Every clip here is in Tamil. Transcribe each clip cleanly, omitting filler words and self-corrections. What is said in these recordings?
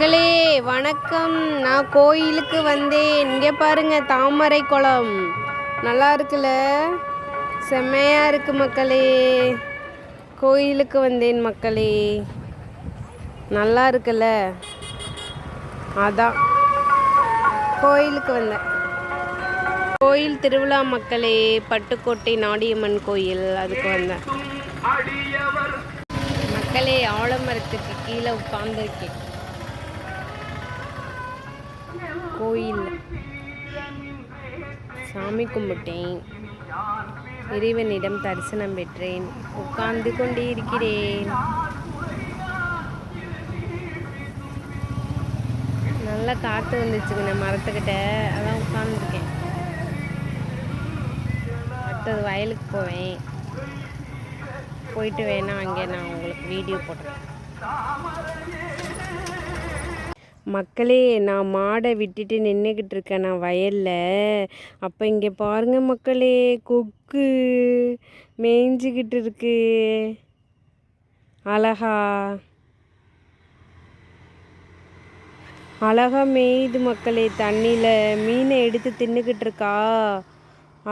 மக்களே வணக்கம். நான் கோயிலுக்கு வந்தேன். இங்கே பாருங்க, தாமரை குளம் நல்லா இருக்குல்ல, செம்மையா இருக்கு மக்களே. கோயிலுக்கு வந்தேன் மக்களே, நல்லா இருக்குல்ல, அதான் கோயிலுக்கு வந்தேன். கோயில் திருவிழா மக்களே, பட்டுக்கோட்டை நாடியம்மன் கோயில், அதுக்கு வந்தேன் மக்களே. ஆலமரத்துக்கு கீழே உட்கார்ந்துருக்கேன் கோயில். சாமி கும்பிட்டேன், இறைவனிடம் தரிசனம் பெற்றேன், உட்கார்ந்து கொண்டே இருக்கிறேன். நல்லா காற்று வந்துச்சுங்க மரத்துக்கிட்ட, அதான் உட்கார்ந்துருக்கேன். அடுத்தது வயலுக்கு போவேன், போயிட்டு வேணா அங்கே நான் உங்களுக்கு வீடியோ போடுறேன் மக்களே. நான் மாடை விட்டுட்டு நின்றுக்கிட்டு இருக்கேன் நான் வயலில். அப்போ இங்கே பாருங்கள் மக்களே, கொக்கு மேய்ஞ்சிக்கிட்டு இருக்கு அழகா அழகா மேயுது மக்களே. தண்ணியில் மீனை எடுத்து தின்னுக்கிட்டு இருக்கா,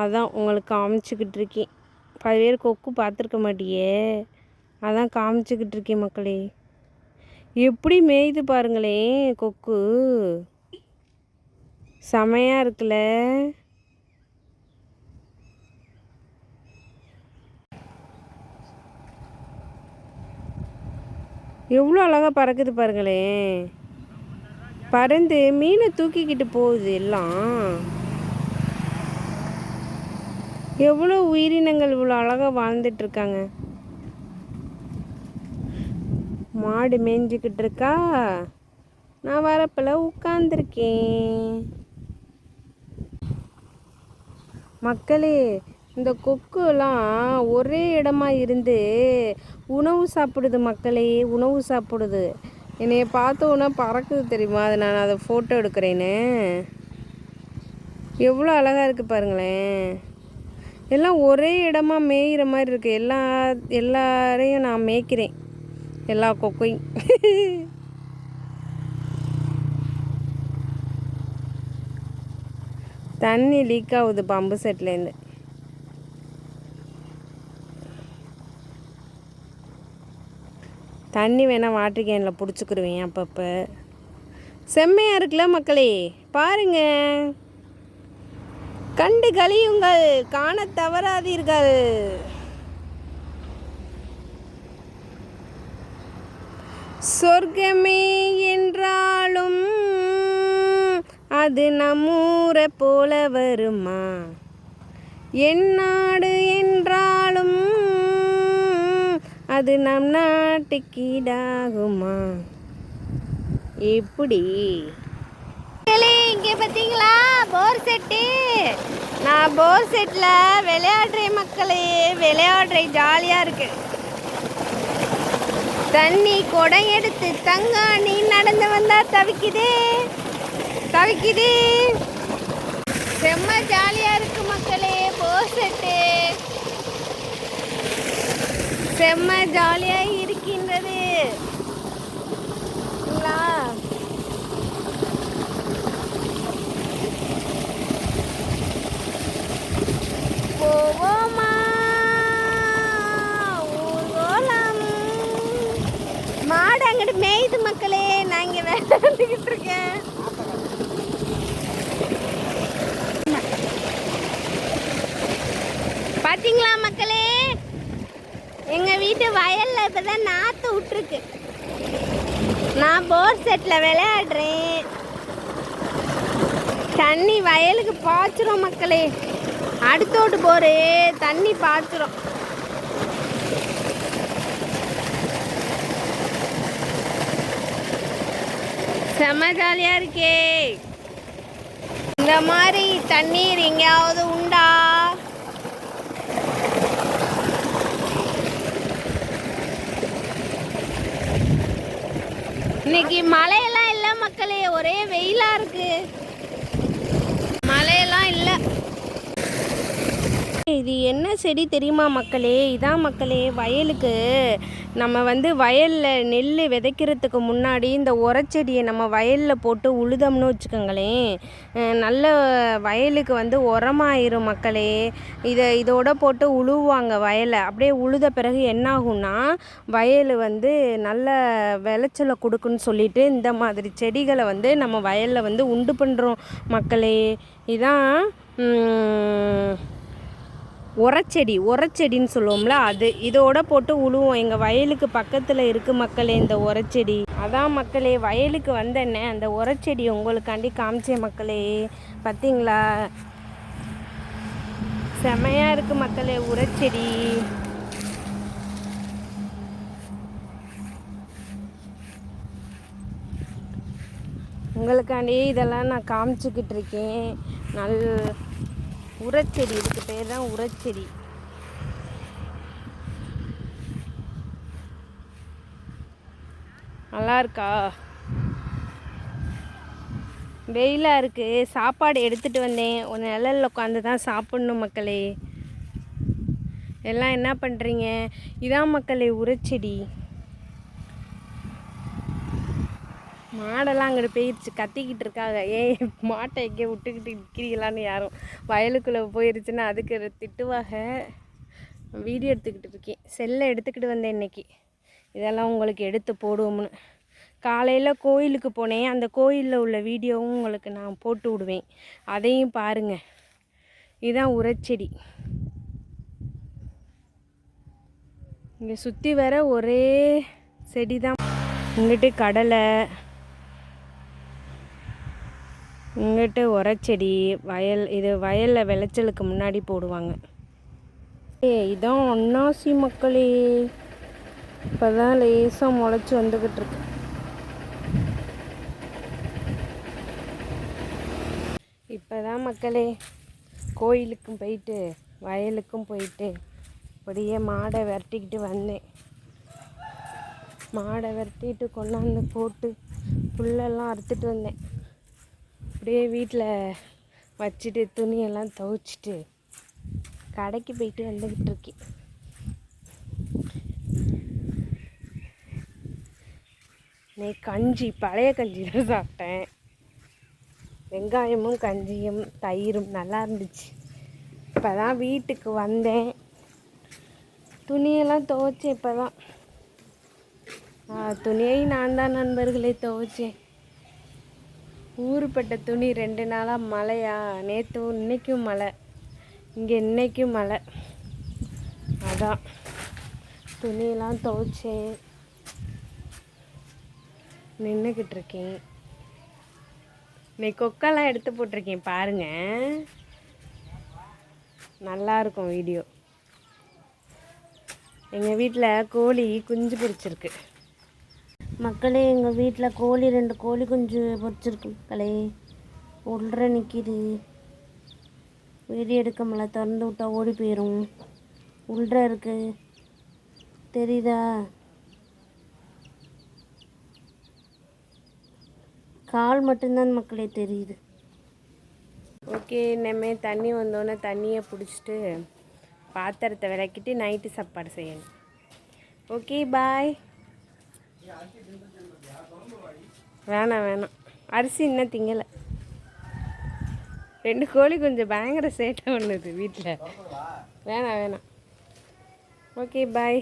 அதான் உங்களுக்கு காமிச்சிக்கிட்டு இருக்கேன். பல்வேறு கொக்கு பார்த்துருக்க மாட்டியே, அதான் காமிச்சிக்கிட்டு இருக்கேன் மக்களே. எப்படி மேய்து பாருங்களேன் கொக்கு, செமையாக இருக்குல்ல. எவ்வளோ அழகாக பறக்குது பாருங்களேன். பறந்து மீனை தூக்கிக்கிட்டு போகுது எல்லாம். எவ்வளோ உயிரினங்கள் இவ்வளோ அழகாக வாழ்ந்துட்டுருக்காங்க. மாடு மேய்ஞ்சிக்கிட்டு இருக்கா, நான் வரப்பில் உட்காந்துருக்கேன் மக்களே. இந்த கொக்குலாம் ஒரே இடமா இருந்து உணவு சாப்பிடுது மக்களே, உணவு சாப்பிடுது. என்னைய பார்த்தோன்னா பறக்குது தெரியுமா, அது நான் அதை ஃபோட்டோ எடுக்கிறேன்னு. எவ்வளோ அழகாக இருக்குது பாருங்களேன். எல்லாம் ஒரே இடமா மேய்கிற மாதிரி இருக்குது. எல்லாரையும் நான் மேய்க்கிறேன், எல்லா கொக்கையும். தண்ணி லீக் ஆகுது பம்பு செட்லேருந்து. தண்ணி வேணால் வாட்டர் கேனில் பிடிச்சிக்கிருவேன் அப்பப்போ. செம்மையாக இருக்குல்ல மக்களே, பாருங்க. கண்டு கழியுங்கள், காண தவறாதீர்கள். சொர்க்கமே என்றாலும் அது நம்மூரை போல வருமா, என் நாடு என்றாலும் அது நம் நாட்டுக்கீடாகுமா. எப்படி இங்கே பார்த்தீங்களா போர் செட்டு? நான் போர் செட்டில் விளையாடுறேன் மக்களே, விளையாடுறேன், ஜாலியாக இருக்கு. தண்ணி குடம் எடுத்து தங்காணி நடந்து வந்தா தவிக்குது. செம்ம ஜாலியா இருக்கு மக்களே, போர் செட்டு செம்ம ஜாலியா இருக்கின்றது. போவோமா ஊர்வலம். மாடு அங்கிட்டு மேய்து மக்களே, நான் இங்கே விளையாண்டுக்கிட்டு இருக்கேன். பார்த்தீங்களா மக்களே, எங்கள் வீட்டு வயலில் இப்போ தான் நாற்று விட்டுருக்கு. நான் போர் செட்டில் விளையாடுறேன். தண்ணி வயலுக்கு பாய்ச்சிரும் மக்களே, அடுத்தோட்டு போரு தண்ணி பாய்ச்சிரும். செம்ம ஜாலியாக இருக்கே. இந்த மாதிரி தண்ணீர் எங்கேயாவது உண்டா? இன்னைக்கு மழையெல்லாம் இல்லை மக்களே, ஒரே வெயிலாக இருக்கு, மழையெல்லாம் இல்லை. இது என்ன செடி தெரியுமா மக்களே? இதான் மக்களே, வயலுக்கு நம்ம வயலில் நெல் விதைக்கிறதுக்கு முன்னாடி இந்த உரச்செடியை நம்ம வயலில் போட்டு உழுதோம்னு வச்சுக்கோங்களேன், நல்ல வயலுக்கு உரமாயிரும் மக்களே. இதோட போட்டு உழுவாங்க வயலை. அப்படியே உழுத பிறகு என்னாகும்னா வயல் நல்ல விளைச்சலை கொடுக்குன்னு சொல்லிட்டு இந்த மாதிரி செடிகளை நம்ம வயலில் உண்டு பண்ணுறோம் மக்களே. இதான் உரச்செடின்னு சொல்லுவோம்ல, அது இதோட போட்டு உழுவோம். எங்கள் வயலுக்கு பக்கத்தில் இருக்குது மக்களே இந்த உரச்செடி. அதான் மக்களே, வயலுக்கு வந்தேன்னே அந்த உரச்செடி உங்களுக்காண்டி காமிச்சேன் மக்களே. பார்த்தீங்களா, செமையாக இருக்குது மக்களே உரச்செடி. உங்களுக்காண்டி இதெல்லாம் நான் காமிச்சிக்கிட்டு இருக்கேன். உரச்செடி, இதுக்கு பேர் தான் உரச்செடி. நல்லா இருக்கா? வெயிலாக இருக்குது. சாப்பாடு எடுத்துகிட்டு வந்தேன். ஒரு நிழலில் உட்காந்து தான் சாப்பிட்ணும் மக்களே. எல்லாம் என்ன பண்ணுறீங்க? இதான் மக்களே உரச்செடி. மாடெல்லாம் அங்கிட்டு போயிடுச்சு, கத்திக்கிட்டு இருக்காங்க. மாட்டை எங்கேயோ விட்டுக்கிட்டு நிற்கிறீங்களான்னு யாரும். வயலுக்குள்ளே போயிடுச்சுன்னா அதுக்கு திட்டுவாக. வீடியோ எடுத்துக்கிட்டு இருக்கேன். செல்லை எடுத்துக்கிட்டு வந்தேன் இன்றைக்கி. இதெல்லாம் உங்களுக்கு எடுத்து போடுவோம்னு. காலையில் கோயிலுக்கு போனேன். அந்த கோயிலில் உள்ள வீடியோவும் உங்களுக்கு நான் போட்டு விடுவேன், அதையும் பாருங்கள். இதுதான் உரச்செடி. இங்கே சுற்றி வர ஒரே செடி தான். இங்கிட்டு கடலை, இங்கிட்டு உரச்செடி. இது வயலில் விளைச்சலுக்கு முன்னாடி போடுவாங்க. இதான் அன்னாசி மக்களே. இப்போ தான் லேசாக முளைச்சி வந்துக்கிட்டு இருக்கு. இப்போ தான் மக்களே கோயிலுக்கும் போயிட்டு வயலுக்கும் போயிட்டு அப்படியே மாடை விரட்டிக்கிட்டு வந்தேன். மாடை விரட்டிட்டு கொண்டாந்து போட்டு புல்லெல்லாம் அறுத்துட்டு வந்தேன். அப்படியே வீட்டில் வச்சுட்டு துணியெல்லாம் துவைச்சிட்டு கடைக்கு போயிட்டு வந்துக்கிட்டு இருக்கேன். கஞ்சி, பழைய கஞ்சி தான் சாப்பிட்டேன். வெங்காயமும் கஞ்சியும் தயிரும் நல்லா இருந்துச்சு. இப்போ தான் வீட்டுக்கு வந்தேன். துணியெல்லாம் துவைச்சேன். இப்போ தான் துணியை நான் தான் நண்பர்களே துவைச்சேன். ஊருப்பட்ட துணி 2 நாளாக மழையா, நேற்றும் இன்றைக்கும் மழை, இங்கே இன்றைக்கும் மழை. அதான் துணியெல்லாம் துவைச்சேன், நின்றுக்கிட்டு இருக்கேன். இன்னைக்கு கொக்கெல்லாம் எடுத்து போட்டிருக்கேன் பாருங்கள், நல்லாயிருக்கும் வீடியோ. எங்கள் வீட்டில் கோழி குஞ்சு பொரிச்சிருக்கு மக்களே. எங்கள் வீட்டில் கோழி 2 கோழி குஞ்சு பொரிச்சிருக்கு மக்களே. உள்ள நிற்கிது. வீடியோ எடுக்க முடியல, திறந்து விட்டா ஓடி போயிடும். உள்ள இருக்கு, தெரியுதா? கால் மட்டும்தான் மக்களே தெரியுது. ஓகே, இனிமே தண்ணி வந்தோன்னே தண்ணியை பிடிச்சிட்டு பாத்திரத்தை விளக்கிட்டு நைட்டு சாப்பாடு செய்யணும். ஓகே, பாய். வேணாம், அரிசி இன்னும் திங்கலை. 2 கோழி கொஞ்சம் பயங்கர சேட்டை பண்ணுது வீட்டில். வேணாம். ஓகே, பாய்.